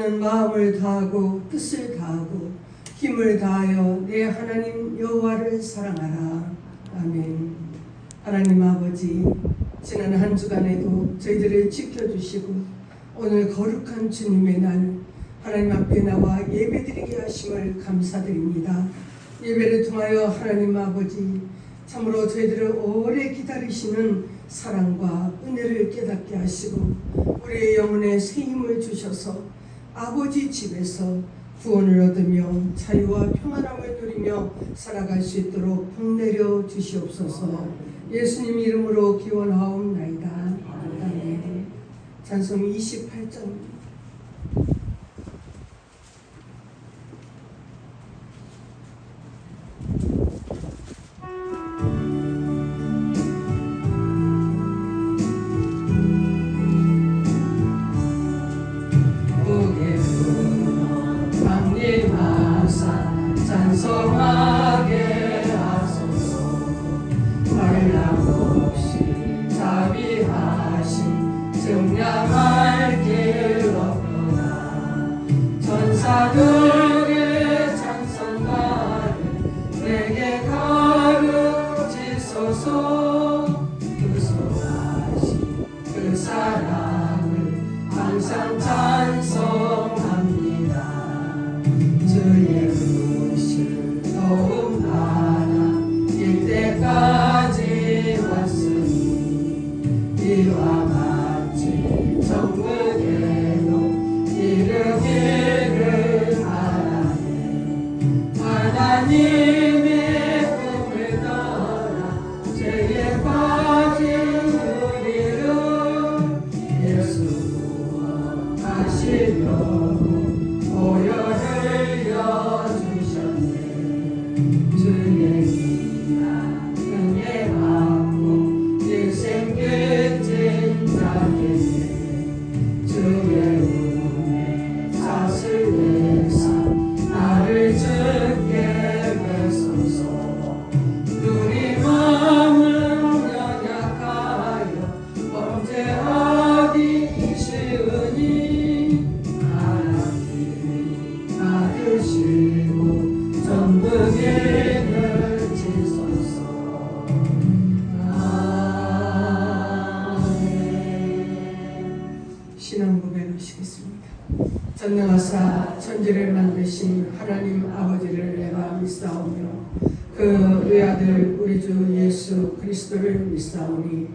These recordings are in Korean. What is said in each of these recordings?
너는 마음을 다하고 뜻을 다하고 힘을 다하여 내 하나님 여호와를 사랑하라. 아멘. 하나님 아버지, 지난 한 주간에도 저희들을 지켜주시고 오늘 거룩한 주님의 날 하나님 앞에 나와 예배드리게 하심을 감사드립니다. 예배를 통하여 하나님 아버지, 참으로 저희들을 오래 기다리시는 사랑과 은혜를 깨닫게 하시고 우리의 영혼에 새 힘을 주셔서 아버지 집에서 구원을 얻으며 자유와 평안함을 누리며 살아갈 수 있도록 복 내려 주시옵소서. 예수님 이름으로 기원하옵나이다. 아멘. 찬송 28장. 찬송하게 하소서. 한량없이 자비하신 증량할 길 없구나. 천사들의 찬송가를 내게 가르치소서. 구속하신 그 사랑을 항상 찬송합니다. 주의 더욱 많아 이때까지 왔으니 이와 같이 천국에도 이르기를 바라네. 하나님의 꿈을 따라 죄에 빠진 우리를 예수 구원하시려고 보혈을 흘려주셨네. 주의 이나 은혜 받고 일생 끝진 자에게 주의 은혜 사슬 내사 나를 주께 뵈소서. 눈이 마음은 연약하여 범죄하기 쉬우니 하나님이 받으시고 전부님을 지소서. 아멘. 신앙 고백하시겠습니다. 전능하사 천지를 만드신 하나님 아버지를 내가 믿사오며 그 외아들 우리 주 예수 그리스도를 믿사오니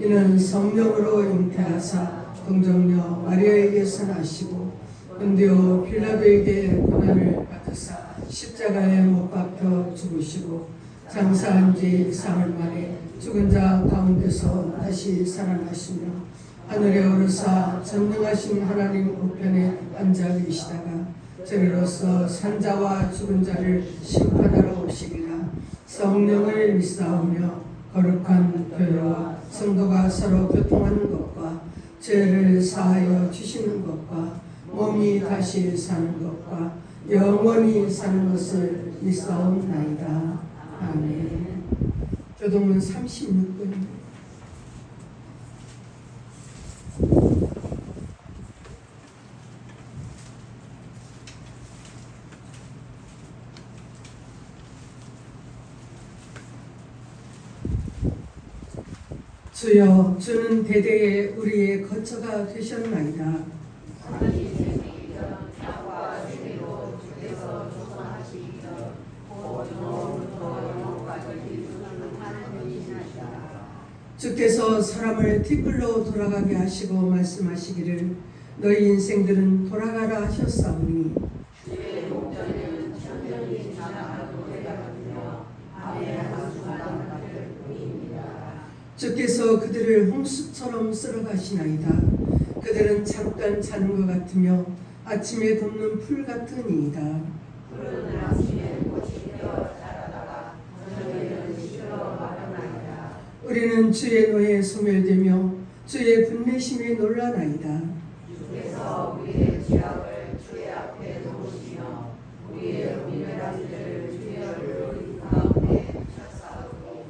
이는 성령으로 잉태하사 동정녀 마리아에게서 나시고 본디오 빌라도에게 고난을 받으사 십자가에 못 박혀 죽으시고 장사한 지 사흘 만에 죽은 자 가운데서 다시 살아나시며 하늘에 오르사 전능하신 하나님 우편에 앉아 계시다가 저리로서 산자와 죽은 자를 심판하러 오시리라. 성령을 믿사오며 거룩한 교회와 성도가 서로 교통하는 것과 죄를 사하여 주시는 것과 몸이 다시 사는 것과 영원히 사는 것을 믿사옵나이다. 아멘. 교동문 36분. 주여, 주는 대대에 우리의 거처가 되셨나이다. 주께서 사람을 티끌로 돌아가게 하시고 말씀하시기를 너희 인생들은 돌아가라 하셨사오니 주의 목전에는 천년이 지나가도 되가며 밤의 한순간 같을 뿐입니다. 주께서 그들을 홍수처럼 쓸어가시나이다. 그들은 잠깐 자는 것 같으며 아침에 돋는 풀 같으니이다. 푸른 아침에 꽃이 피어 자라다가 저녁에는 시들어 마르나이다. 우리는 주의 노에 소멸되며 주의 분내심에 놀라나이다. 주께서 우리의 죄악을 주의 앞에 놓으시며 우리의 미련한 주의 얼굴 가운데 쳤사오니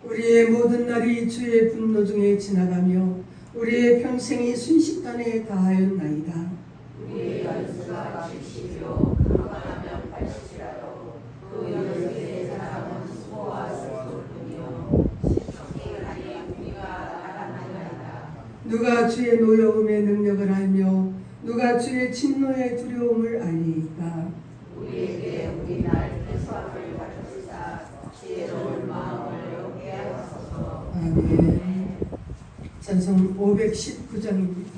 우리의 모든 날이 주의 분노 중에 지나가며 우리의 평생이 순식간에 다하였나이다. 우리의 연습 주시며 강건하면 발치시라도 그 연세의 사람은 수고와 슬픔을 뿐이요 신속히 하니 우리가 알아나리이다. 누가 주의 노여움의 능력을 알며 누가 주의 진노의 두려움을 알리이까. 우리에게 우리 날 태수함을 가르치사 지혜로운 마음을 얻게 하소서. 아멘. 찬송 519장입니다.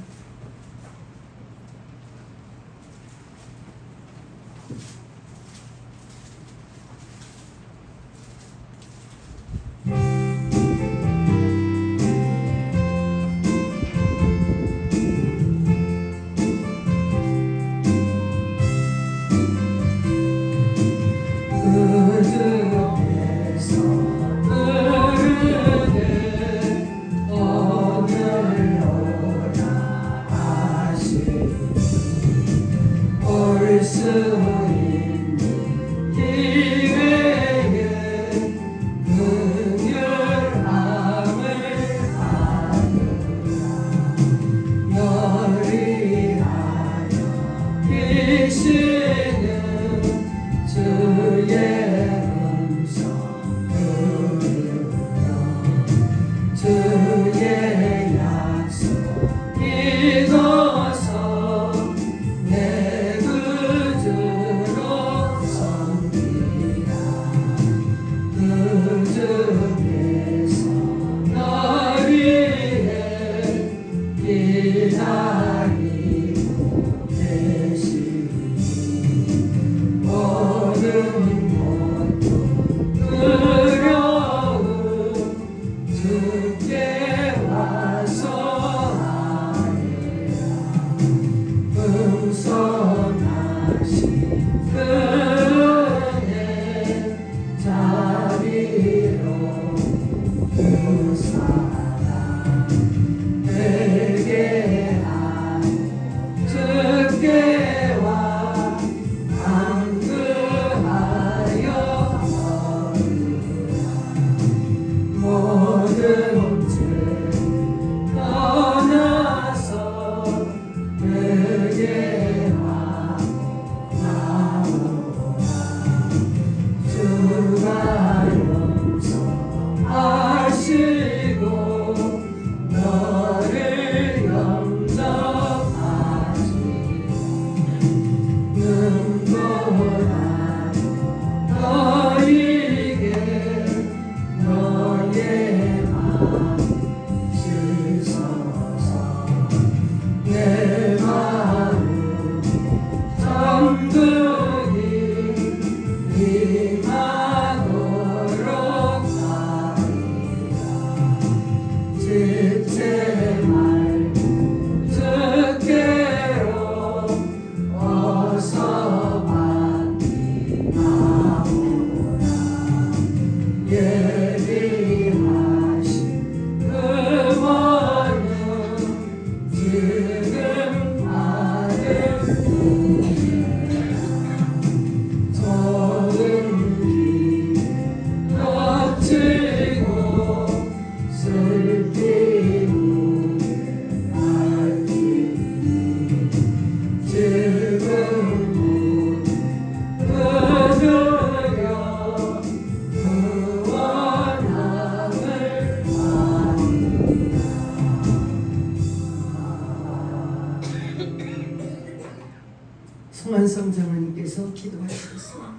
송한성 장로님께서 기도하시겠습니다.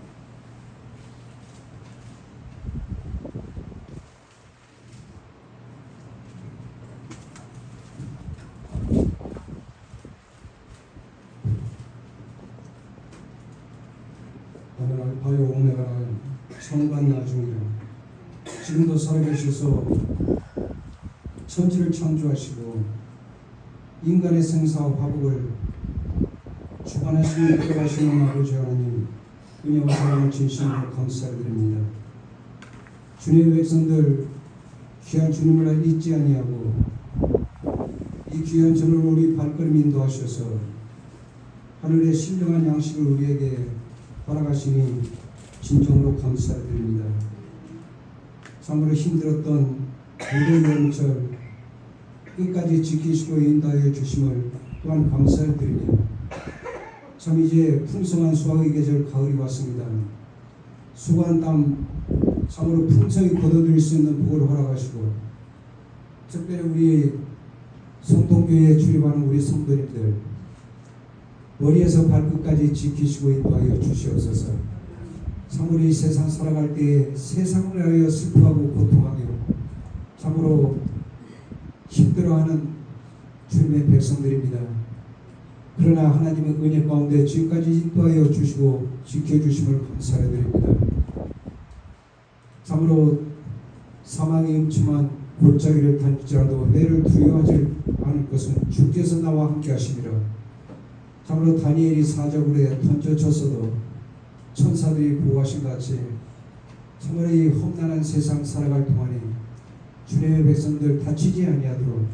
나는 알파요 오메가는 성관 나중이라. 지금도 살아계셔서 천지를 창조하시고 인간의 생사와 화복을 주관하시고 이끌어가시는 아버지 하나님, 은혜와 사랑을 진심으로 감사드립니다. 주님의 백성들 귀한 주님을 잊지 아니하고 이 귀한 전을 우리 발걸음 인도하셔서 하늘의 신령한 양식을 우리에게 허락하시니 진정으로 감사드립니다. 참으로 힘들었던 무더위 여름철 끝까지 지키시고 인도하여 주심을 또한 감사드리며 참 이제 풍성한 수확의 계절 가을이 왔습니다. 수고한 땀 참으로 풍성히 거둬들일 수 있는 복을 허락하시고, 특별히 우리 성동교회에 출입하는 우리 성도님들 머리에서 발끝까지 지키시고 인도하여 주시옵소서. 참으로 이 세상 살아갈 때에 세상을 하여 슬퍼하고 고통하며 참으로 힘들어하는 주님의 백성들입니다. 그러나 하나님의 은혜 가운데 지금까지 인도하여 주시고 지켜주심을 감사드립니다. 참으로 사망의 음침한 골짜기를 다닐지라도 해를 두려워하지 않을 것은 주께서 나와 함께 하심이라. 참으로 다니엘이 사자굴에 던져졌어도 천사들이 보호하신 같이 참으로 이 험난한 세상 살아갈 동안에 주님의 백성들 다치지 아니하도록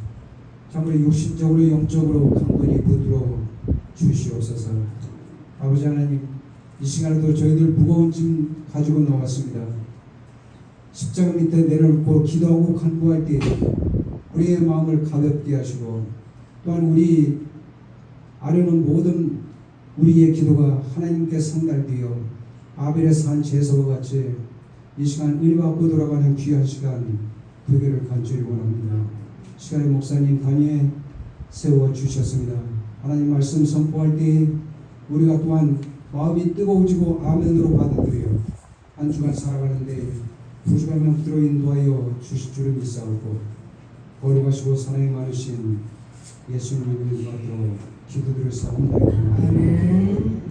참으로 육신적으로 영적으로 강건히 붙들어 주시옵소서. 아버지 하나님, 이 시간에도 저희들 무거운 짐 가지고 나왔습니다. 십자가 밑에 내려놓고 기도하고 간구할 때 우리의 마음을 가볍게 하시고, 또한 우리 아뢰는 모든 우리의 기도가 하나님께 상달되어 아벨의 산 제사와 같이 이 시간 은혜 받고 돌아가는 귀한 시간 되기를 간절히 원합니다. 시간에 목사님 단위에 세워주셨습니다. 하나님 말씀 선포할 때 우리가 또한 마음이 뜨거워지고 아멘으로 받아들여 한 주간 살아가는데 부족함을 붙들어 인도하여 주실 줄을 믿사오고, 거룩하시고 사랑이 많으신 예수님의 이름으로 기도드릴 사옵나이다. 아멘.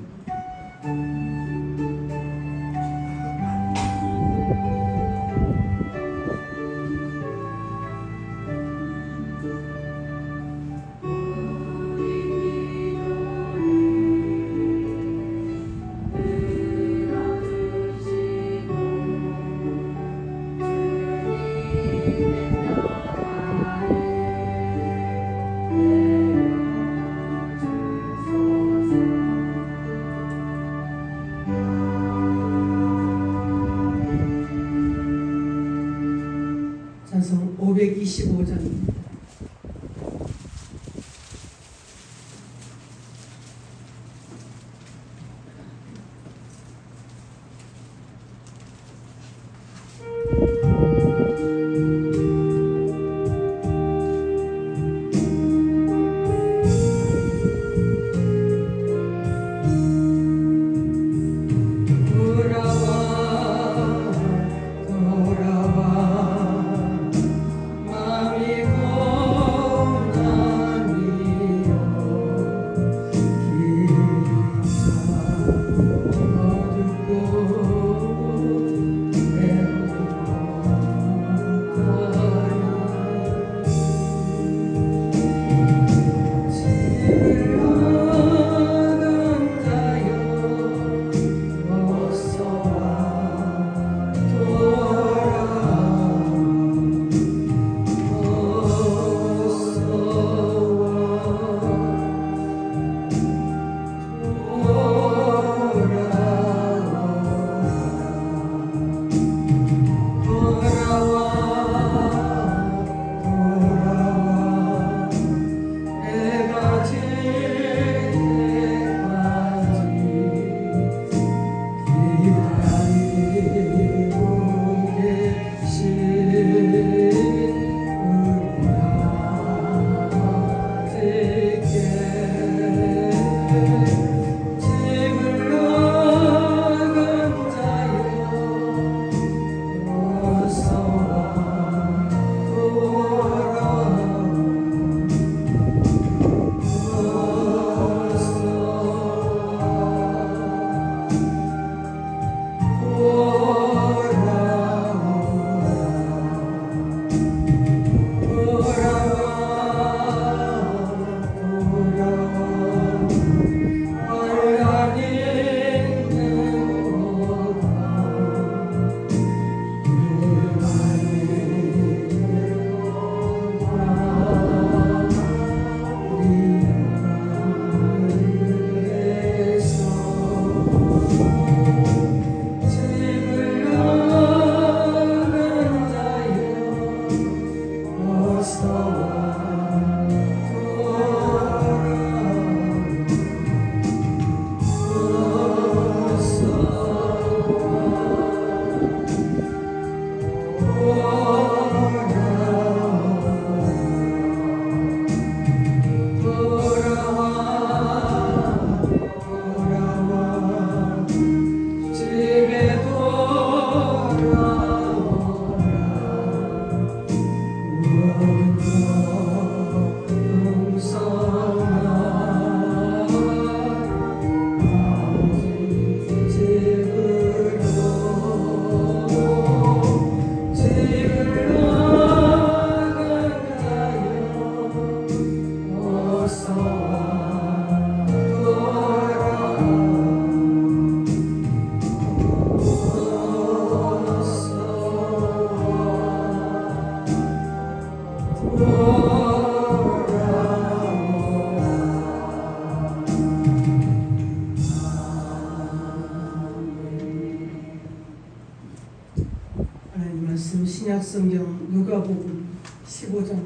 신약성경 누가복음 15장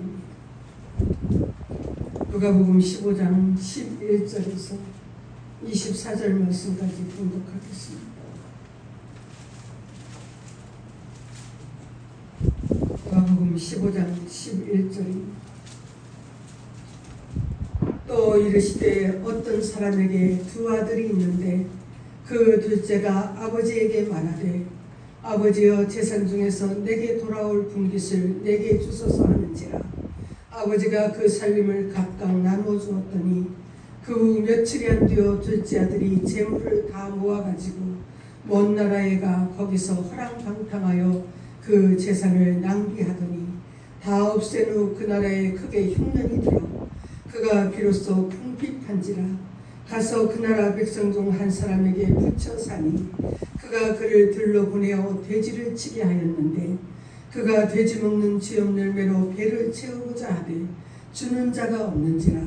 11절에서 24절 말씀까지 봉독하겠습니다. 누가복음 15장 11절입니다. 또 이르시되 어떤 사람에게 두 아들이 있는데 그 둘째가 아버지에게 말하되 아버지여 재산 중에서 내게 돌아올 분깃을 내게 주소서 하는지라. 아버지가 그 살림을 각각 나누어 주었더니 그 후 며칠이 안 되어 둘째 아들이 재물을 다 모아가지고 먼 나라에 가 거기서 허랑방탕하여 그 재산을 낭비하더니 다 없앤 후 그 나라에 크게 흉년이 들어 그가 비로소 궁핍한지라. 가서 그 나라 백성 중 한 사람에게 붙여 사니 그가 그를 들러 보내어 돼지를 치게 하였는데 그가 돼지 먹는 쥐업 열매로 배를 채우고자 하되 주는 자가 없는지라.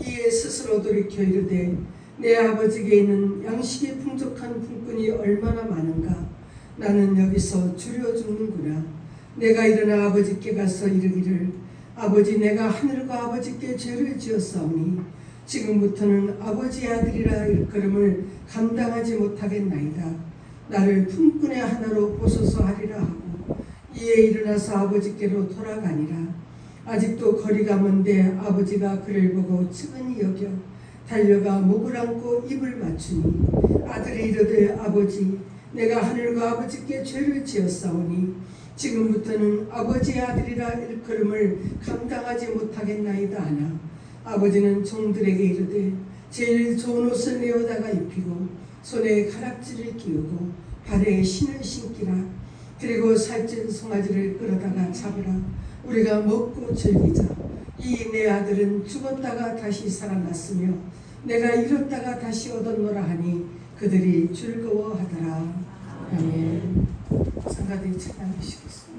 이에 스스로 돌이켜 이르되 내 아버지께 있는 양식이 풍족한 품꾼이 얼마나 많은가. 나는 여기서 줄여 죽는구나. 내가 일어나 아버지께 가서 이르기를 아버지 내가 하늘과 아버지께 죄를 지었사오니 지금부터는 아버지의 아들이라 일컬음을 감당하지 못하겠나이다. 나를 품꾼의 하나로 보소서 하리라 하고 이에 일어나서 아버지께로 돌아가니라. 아직도 거리가 먼데 아버지가 그를 보고 측은히 여겨 달려가 목을 안고 입을 맞추니 아들이 이르되 아버지 내가 하늘과 아버지께 죄를 지었사오니 지금부터는 아버지의 아들이라 일컬음을 감당하지 못하겠나이다 하나 아버지는 종들에게 이르되 제일 좋은 옷을 내어다가 입히고 손에 가락지를 끼우고 발에 신을 신기라. 그리고 살찐 송아지를 끌어다가 잡으라. 우리가 먹고 즐기자. 이 내 아들은 죽었다가 다시 살아났으며 내가 잃었다가 다시 얻었노라 하니 그들이 즐거워하더라. 아멘. 성가대 찬양하시겠습니다.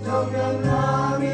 정령함이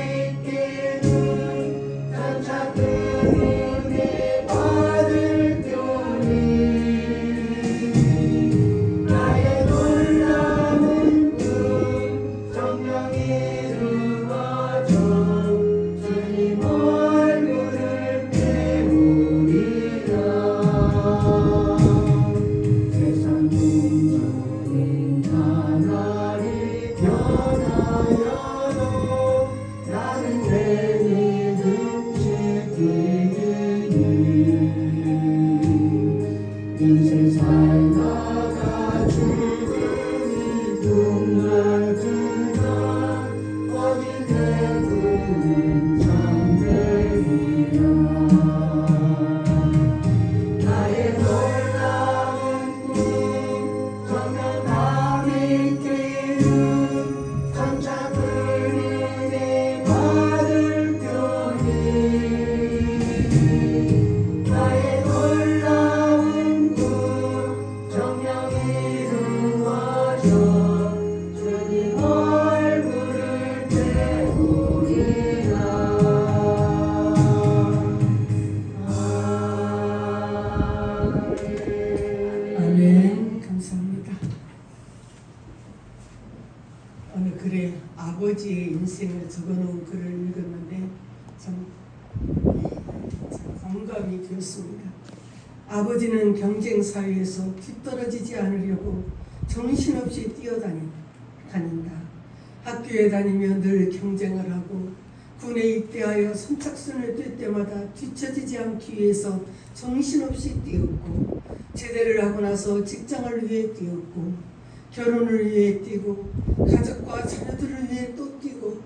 인생을 적어놓은 글을 읽었는데 참 공감이 되었습니다. 아버지는 경쟁 사회에서 뒤떨어지지 않으려고 정신없이 뛰어다닌다. 학교에 다니며 늘 경쟁을 하고 군에 입대하여 선착순을 뛸 때마다 뒤처지지 않기 위해서 정신없이 뛰었고 제대를 하고 나서 직장을 위해 뛰었고 결혼을 위해 뛰고 가족과 자녀들을 위해 또 뛰고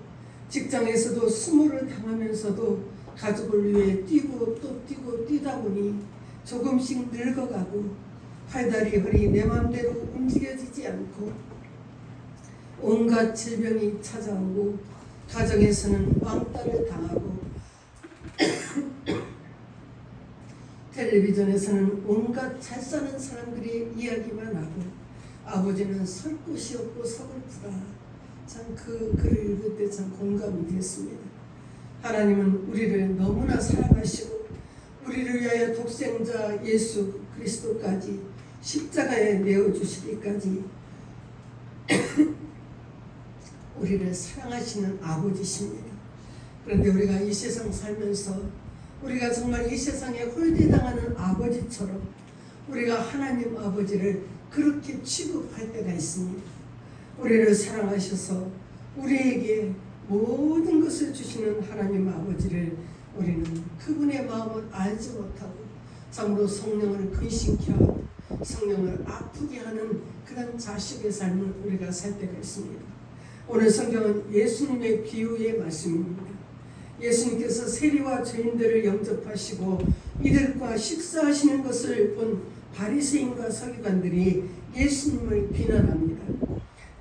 직장에서도 수모를 당하면서도 가족을 위해 뛰고 또 뛰고 뛰다 보니 조금씩 늙어가고 팔다리 허리 내 맘대로 움직여지지 않고 온갖 질병이 찾아오고 가정에서는 왕따를 당하고 텔레비전에서는 온갖 잘 사는 사람들이 이야기만 하고 아버지는 설 곳이 없고 서글프다. 참 그 글을 읽을 때 참 공감이 됐습니다. 하나님은 우리를 너무나 사랑하시고 우리를 위하여 독생자 예수 그리스도까지 십자가에 내어주시기까지 우리를 사랑하시는 아버지십니다. 그런데 우리가 이 세상 살면서 우리가 정말 이 세상에 홀대당하는 아버지처럼 우리가 하나님 아버지를 그렇게 취급할 때가 있습니다. 우리를 사랑하셔서 우리에게 모든 것을 주시는 하나님 아버지를 우리는 그분의 마음을 알지 못하고 참으로 성령을 근심케 하고 성령을 아프게 하는 그런 자식의 삶을 우리가 살 때가 있습니다. 오늘 성경은 예수님의 비유의 말씀입니다. 예수님께서 세리와 죄인들을 영접하시고 이들과 식사하시는 것을 본 바리새인과 서기관들이 예수님을 비난합니다.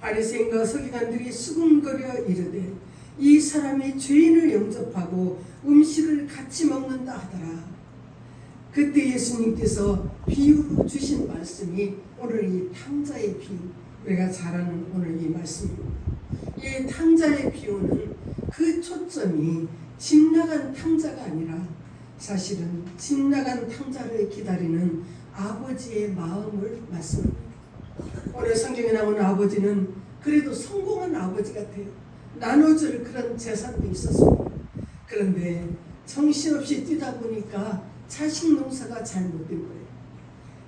바리새인과 서기관들이 수군거려 이르되 이 사람이 죄인을 영접하고 음식을 같이 먹는다 하더라. 그때 예수님께서 비유로 주신 말씀이 오늘 이 탕자의 비유, 우리가 잘 아는 오늘 이 말씀입니다. 이 탕자의 비유는 그 초점이 집 나간 탕자가 아니라 사실은 집 나간 탕자를 기다리는 아버지의 마음을 말씀합니다. 오늘 성경에 나오는 아버지는 그래도 성공한 아버지 같아요. 나눠줄 그런 재산도 있었습니다. 그런데 정신없이 뛰다 보니까 자식 농사가 잘못된 거예요.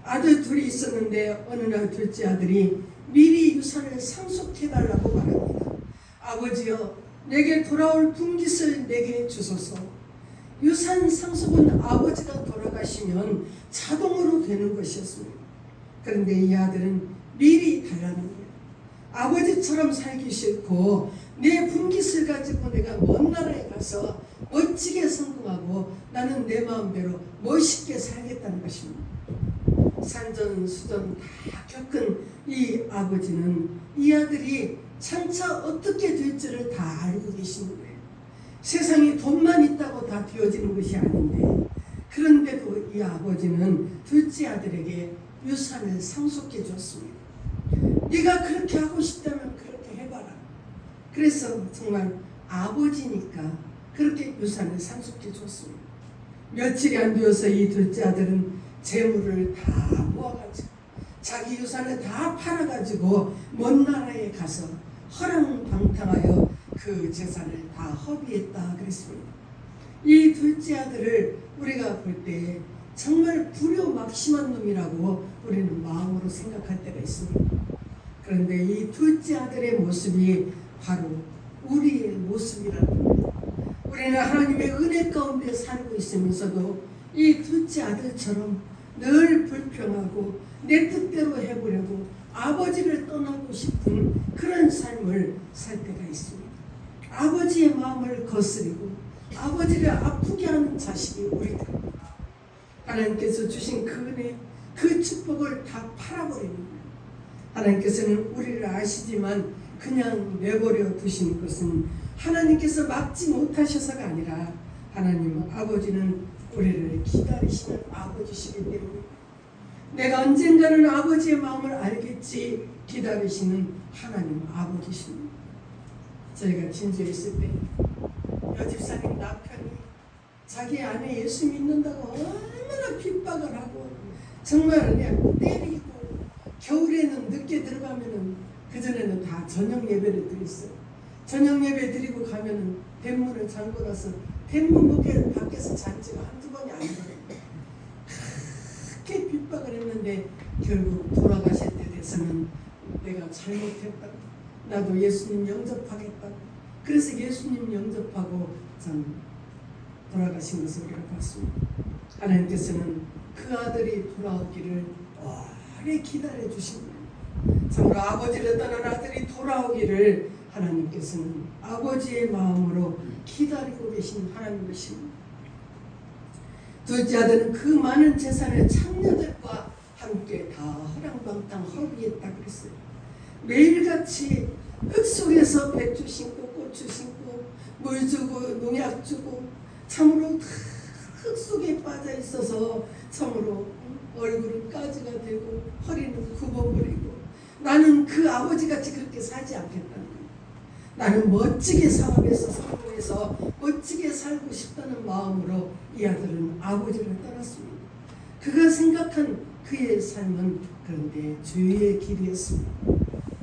아들 둘이 있었는데 어느 날 둘째 아들이 미리 유산을 상속해달라고 말합니다. 아버지여, 내게 돌아올 분깃을 내게 주소서. 유산 상속은 아버지가 돌아가시면 자동으로 되는 것이었습니다. 그런데 이 아들은 미리 달라는 거예요. 아버지처럼 살기 싫고 내 분깃을 가지고 내가 먼 나라에 가서 멋지게 성공하고 나는 내 마음대로 멋있게 살겠다는 것입니다. 산전수전 다 겪은 이 아버지는 이 아들이 장차 어떻게 될지를 다 알고 계시는 거예요. 세상에 돈만 있다고 다 되어지는 것이 아닌데 그런데도 이 아버지는 둘째 아들에게 유산을 상속해 줬습니다. 네가 그렇게 하고 싶다면 그렇게 해봐라. 그래서 정말 아버지니까 그렇게 유산을 상속해 줬습니다. 며칠이 안 되어서 이 둘째 아들은 재물을 다 모아가지고 자기 유산을 다 팔아가지고 먼 나라에 가서 허랑방탕하여 그 재산을 다 허비했다 그랬습니다. 이 둘째 아들을 우리가 볼 때 정말 불효막심한 놈이라고 우리는 마음으로 생각할 때가 있습니다. 그런데 이 둘째 아들의 모습이 바로 우리의 모습이라는 겁니다. 우리는 하나님의 은혜 가운데 살고 있으면서도 이 둘째 아들처럼 늘 불평하고 내 뜻대로 해보려고 아버지를 떠나고 싶은 그런 삶을 살 때가 있습니다. 아버지의 마음을 거스리고 아버지를 아프게 하는 자식이 우리들입니다. 하나님께서 주신 그 은혜, 그 축복을 다 팔아버리는 거예요. 하나님께서는 우리를 아시지만 그냥 내버려 두시는 것은 하나님께서 막지 못하셔서가 아니라 하나님 아버지는 우리를 기다리시는 아버지시기 때문에 내가 언젠가는 아버지의 마음을 알겠지 기다리시는 하나님 아버지십니다. 저희가 진주에 있을 때 여집사님 남편이 자기 아내 예수 믿는다고 얼마나 핍박을 하고 정말 그냥 때리고 겨울에는 늦게 들어가면은 그전에는 다 저녁 예배를 드렸어요. 저녁 예배 드리고 가면은 대문을 잠궈놔서 대문 밖에서 잔지가 한두 번이 아니거든요. 그렇게 핍박을 했는데 결국 돌아가실 때 돼서는 내가 잘못했다고, 나도 예수님 영접하겠다고, 그래서 예수님 영접하고 참 돌아가신 것을 우리가 봤습니다. 하나님께서는 그 아들이 돌아오기를 오래 기다려 주신 거예요. 참으로 아버지를 떠난 아들이 돌아오기를 하나님께서는 아버지의 마음으로 기다리고 계신 하나님이십니다. 둘째 아들은 그 많은 재산을 창녀들과 함께 다 허랑방탕 허비했다 그랬어요. 매일같이 흙 속에서 배추 심고 고추 심고 물 주고 농약 주고 참으로 흙 속에 빠져 있어서 참으로 얼굴은 가지가 되고 허리는 굽어버리고, 나는 그 아버지같이 그렇게 살지 않겠다는 거예요. 나는 멋지게 사업에서 성공해서 멋지게 살고 싶다는 마음으로 이 아들은 아버지를 떠났습니다. 그가 생각한 그의 삶은 그런데 죄의 길이었습니다.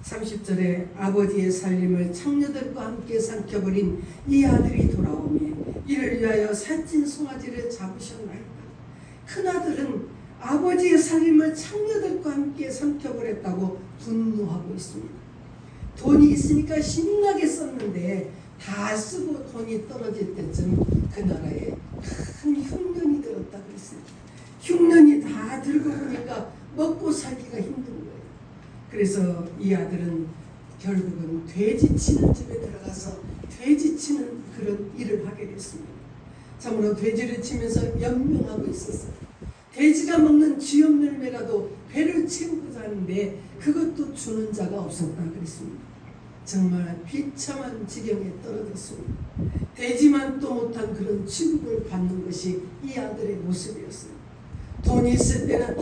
30절에 아버지의 살림을 창녀들과 함께 삼켜버린 이 아들이 돌아오매 이를 위하여 살찐 송아지를 잡으셨나이다. 큰아들은 아버지의 살림을 창녀들과 함께 삼켜버렸다고 분노하고 있습니다. 돈이 있으니까 신나게 썼는데 다 쓰고 돈이 떨어질 때쯤 그 나라에 큰 흉년이 들었다 그랬습니다. 흉년이 다 들고 보니까 먹고 살기가 힘든 거예요. 그래서 이 아들은 결국은 돼지 치는 집에 들어가서 돼지 치는 그런 일을 하게 됐습니다. 참으로 돼지를 치면서 연명하고 있었어요. 돼지가 먹는 쥐염열매라도 배를 채우고자 하는데 그것도 주는 자가 없었다 그랬습니다. 정말 비참한 지경에 떨어졌습니다. 돼지만 또 못한 그런 취급을 받는 것이 이 아들의 모습이었어요. 돈이 있을 때는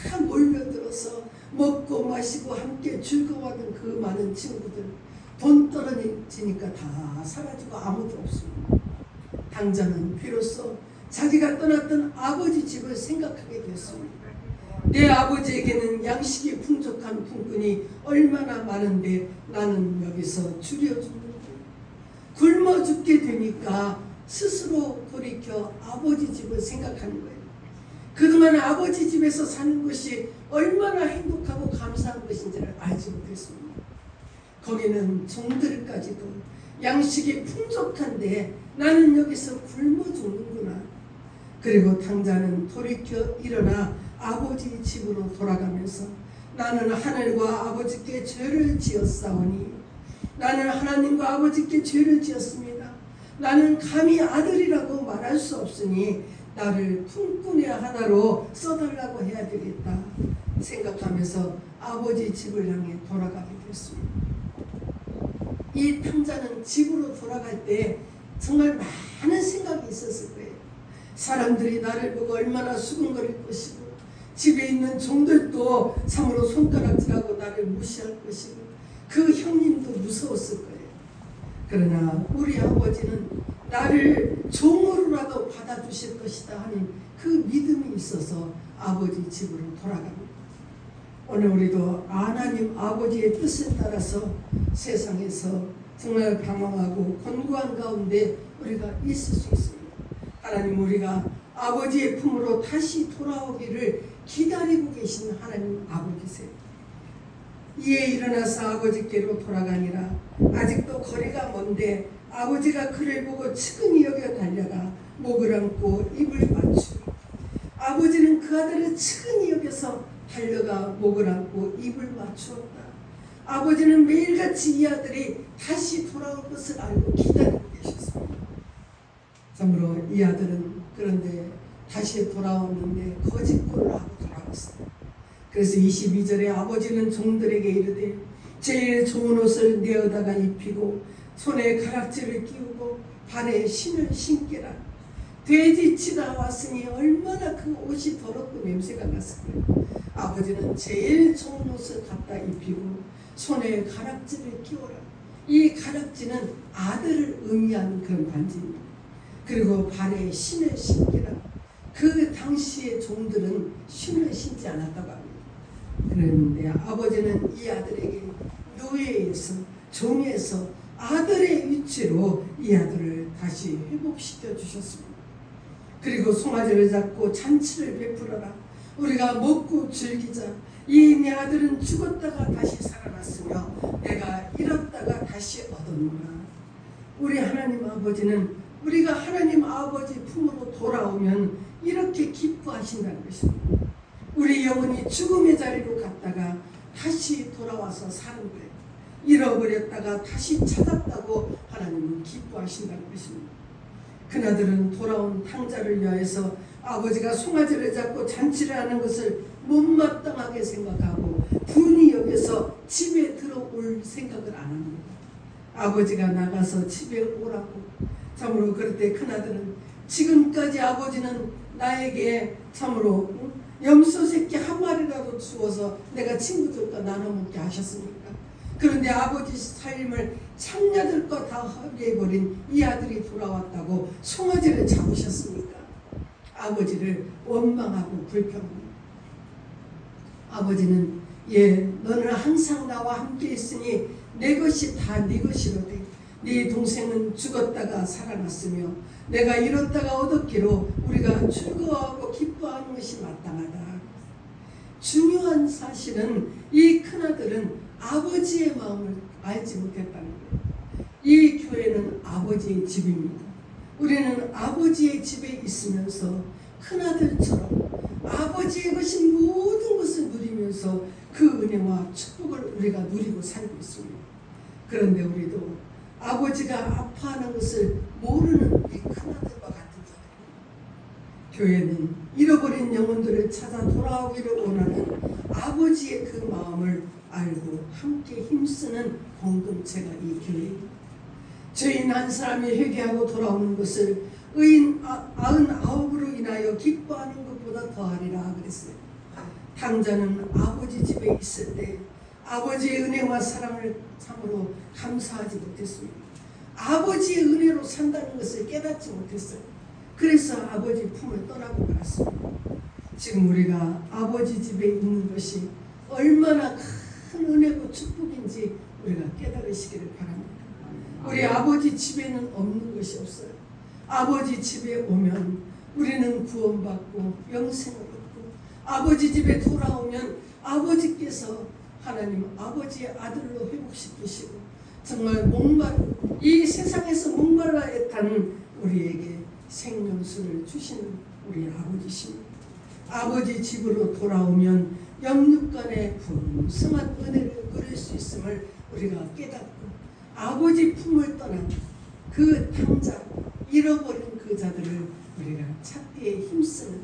다 몰려들어서 먹고 마시고 함께 즐거워하는 그 많은 친구들, 돈 떨어지니까 다 사라지고 아무도 없습니다. 당자는 비로소 자기가 떠났던 아버지 집을 생각하게 됐습니다. 내 아버지에게는 양식이 풍족한 품꾼이 얼마나 많은데 나는 여기서 줄여 죽는다. 굶어 죽게 되니까 스스로 돌이켜 아버지 집을 생각하는 거예요. 그동안 아버지 집에서 사는 것이 얼마나 행복하고 감사한 것인지를 알지 못했습니다. 거기는 종들까지도 양식이 풍족한데 나는 여기서 굶어 죽는구나. 그리고 당자는 돌이켜 일어나 아버지 집으로 돌아가면서 나는 하늘과 아버지께 죄를 지었사오니, 나는 하나님과 아버지께 죄를 지었습니다. 나는 감히 아들이라고 말할 수 없으니 나를 품꾼의 하나로 써달라고 해야 되겠다 생각하면서 아버지 집을 향해 돌아가게 됐습니다. 이 탕자는 집으로 돌아갈 때 정말 많은 생각이 있었을 거예요. 사람들이 나를 보고 얼마나 수근거릴 것이고, 집에 있는 종들도 참으로 손가락질하고 나를 무시할 것이고, 그 형님도 무서웠을 거예요. 그러나 우리 아버지는 나를 종으로라도 받아주실 것이다 하는 그 믿음이 있어서 아버지 집으로 돌아갑니다. 오늘 우리도 하나님 아버지의 뜻에 따라서 세상에서 정말 방황하고 곤고한 가운데 우리가 있을 수 있습니다. 하나님, 우리가 아버지의 품으로 다시 돌아오기를 기다리고 계신 하나님 아버지세요. 이에 일어나서 아버지께로 돌아가니라. 아직도 거리가 먼데 아버지가 그를 보고 측은히 여겨 달려가 목을 안고 입을 맞추니, 아버지는 그 아들을 측은히 여겨서 달려가 목을 안고 입을 맞추었다. 아버지는 매일같이 이 아들이 다시 돌아올 것을 알고 기다리고 계셨습니다. 참으로 이 아들은 그런데 다시 돌아왔는데 거짓골을 하고 돌아왔어요. 그래서 22절에 아버지는 종들에게 이르되 제일 좋은 옷을 내어다가 입히고 손에 가락지를 끼우고 발에 신을 신게라. 돼지치다 왔으니 얼마나 그 옷이 더럽고 냄새가 났을 거예요. 아버지는 제일 좋은 옷을 갖다 입히고 손에 가락지를 끼워라. 이 가락지는 아들을 의미하는 그런 반지입니다. 그리고 발에 신을 신기라. 그 당시의 종들은 신을 신지 않았다고 합니다. 그런데 아버지는 이 아들에게 노예에서 종에서 아들의 위치로 이 아들을 다시 회복시켜 주셨습니다. 그리고 송아지를 잡고 잔치를 베풀어라. 우리가 먹고 즐기자. 이 내 아들은 죽었다가 다시 살아났으며 내가 잃었다가 다시 얻었노라. 우리 하나님 아버지는 우리가 하나님 아버지 품으로 돌아오면 이렇게 기뻐하신다는 것입니다. 우리 영혼이 죽음의 자리로 갔다가 다시 돌아와서 사는 거예요. 잃어버렸다가 다시 찾았다고 하나님은 기뻐하신다는 것입니다. 그나들은 돌아온 탕자를 위하여서 아버지가 송아지를 잡고 잔치를 하는 것을 못마땅하게 생각하고 분이 여겨서 집에 들어올 생각을 안 합니다. 아버지가 나가서 집에 오라고. 참으로 그럴 때 큰아들은 지금까지 아버지는 나에게 참으로 염소 새끼 한 마리라도 주어서 내가 친구들과 나눠 먹게 하셨습니까? 그런데 아버지 삶을 창녀들과 다 허비해버린 이 아들이 돌아왔다고 송아지를 잡으셨습니까? 아버지를 원망하고 불평합니다. 아버지는 너는 항상 나와 함께 있으니 내 것이 다 네 것이로되 네 동생은 죽었다가 살아났으며 내가 잃었다가 얻었기로 우리가 즐거워하고 기뻐하는 것이 마땅하다. 중요한 사실은 이 큰아들은 아버지의 마음을 알지 못했다는 거예요. 이 교회는 아버지의 집입니다. 우리는 아버지의 집에 있으면서 큰아들처럼 아버지의 것인 모든 것을 누리면서 그 은혜와 축복을 우리가 누리고 살고 있습니다. 그런데 우리도 아버지가 아파하는 것을 모르는 우리 큰아들과 같은 자들입니다. 교회는 잃어버린 영혼들을 찾아 돌아오기를 원하는 아버지의 그 마음을 알고 함께 힘쓰는 공동체가 이 교회입니다. 죄인 한 사람이 회개하고 돌아오는 것을 의인 99으로 인하여 기뻐하는 것보다 더하리라 그랬어요. 탕자는 아버지 집에 있을 때 아버지의 은혜와 사랑을 참으로 감사하지 못했습니다. 아버지의 은혜로 산다는 것을 깨닫지 못했어요. 그래서 아버지 품을 떠나고 말았습니다. 지금 우리가 아버지 집에 있는 것이 얼마나 큰 은혜고 축복인지 우리가 깨달으시기를 바랍니다. 우리 아버지 집에는 없는 것이 없어요. 아버지 집에 오면 우리는 구원받고 영생을 얻고 아버지 집에 돌아오면 아버지께서 하나님 아버지의 아들로 회복시키시고 정말 이 세상에서 목말라 애탄 우리에게 생명수를 주시는 우리 아버지십니다. 아버지 집으로 돌아오면 영육간의 풍성한 은혜를 누릴 수 있음을 우리가 깨닫고 아버지 품을 떠난 그 탕자 잃어버린 그 자들을 우리가 찾기에 힘쓰는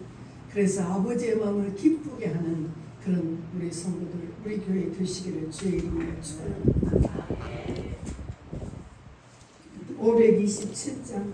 그래서 아버지의 마음을 기쁘게 하는 그런 우리 성도들 우리 교회 되시기를 주의 이름으로 축원합니다. 527장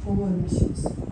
봉헌하시옵소서.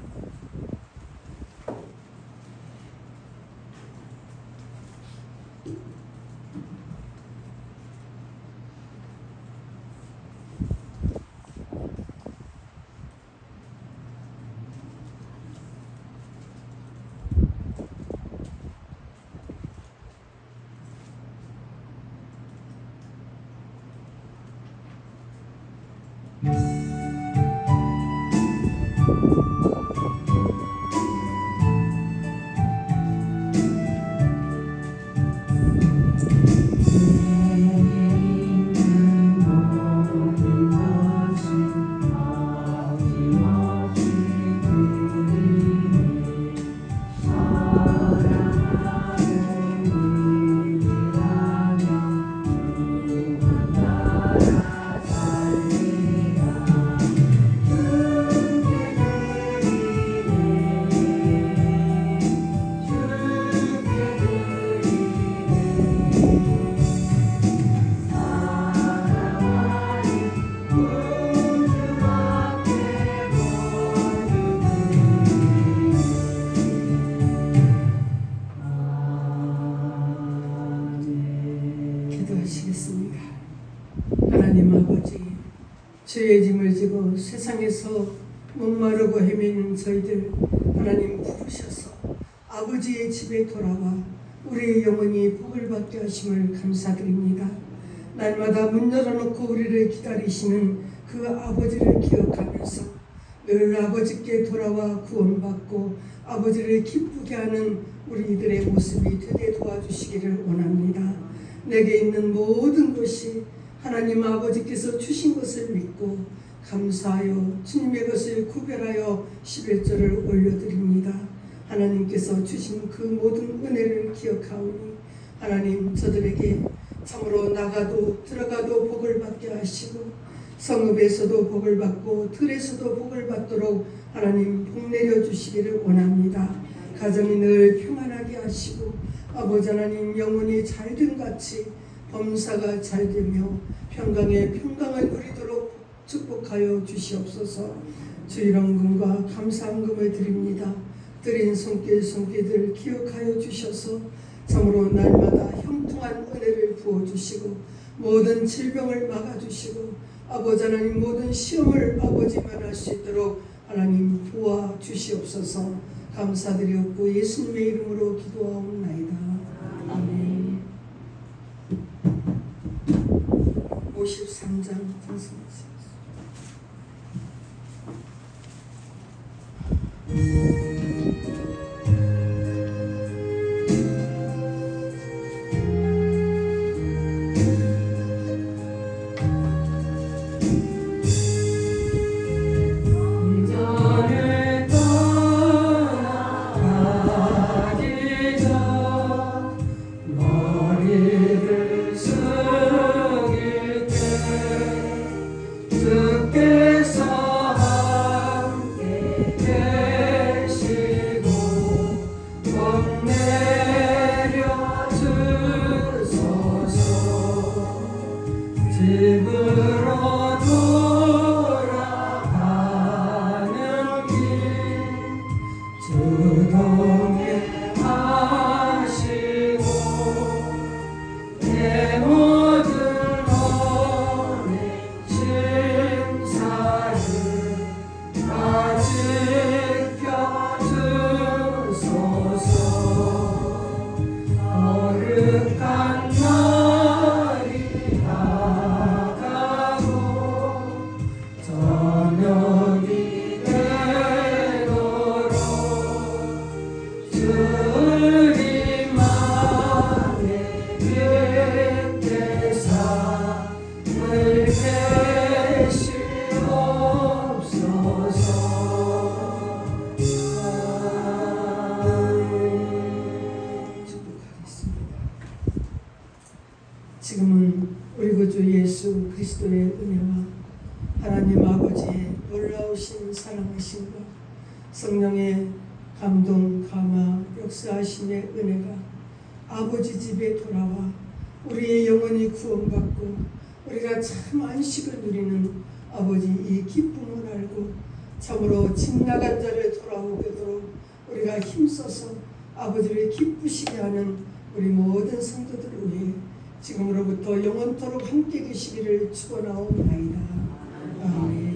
기도하시겠습니다. 하나님 아버지, 죄의 짐을 지고 세상에서 목마르고 헤매는 저희들 하나님 부르셔서 아버지의 집에 돌아와 우리의 영혼이 복을 받게 하심을 감사드립니다. 날마다 문 열어놓고 우리를 기다리시는 그 아버지를 기억하면서 늘 아버지께 돌아와 구원받고 아버지를 기쁘게 하는 우리들의 모습이 되게 도와주시기를 원합니다. 내게 있는 모든 것이 하나님 아버지께서 주신 것을 믿고 감사하여 주님의 것을 구별하여 11절을 올려드립니다. 하나님께서 주신 그 모든 은혜를 기억하오니 하나님 저들에게 참으로 나가도 들어가도 복을 받게 하시고 성읍에서도 복을 받고 들에서도 복을 받도록 하나님 복 내려주시기를 원합니다. 가정이 늘 평안하게 하시고 아버지 하나님 영혼이 잘된 같이 범사가 잘되며 평강에 평강을 누리도록 축복하여 주시옵소서. 주일원금과 감사헌금을 드립니다. 드린 손길들 기억하여 주셔서 참으로 날마다 형통한 은혜를 부어주시고 모든 질병을 막아주시고 아버지 하나님 모든 시험을 아버지 만날 수 있도록 하나님 도와주시옵소서. 감사드리옵고 예수님의 이름으로 기도하옵나이다. 아멘. 53장 찬송하시옵소서. 그 예수 그리스도의 은혜와 하나님 아버지의 놀라우신 사랑하심과 성령의 감동, 감화, 역사하심의 은혜가 아버지 집에 돌아와 우리의 영혼이 구원받고 우리가 참 안식을 누리는 아버지 이 기쁨을 알고 참으로 집 나간 자를 돌아오도록 우리가 힘써서 아버지를 기쁘시게 하는 우리 모든 성도들을 위해 지금으로부터 영원토록 함께 계시기를 축원하옵나이다. 아멘.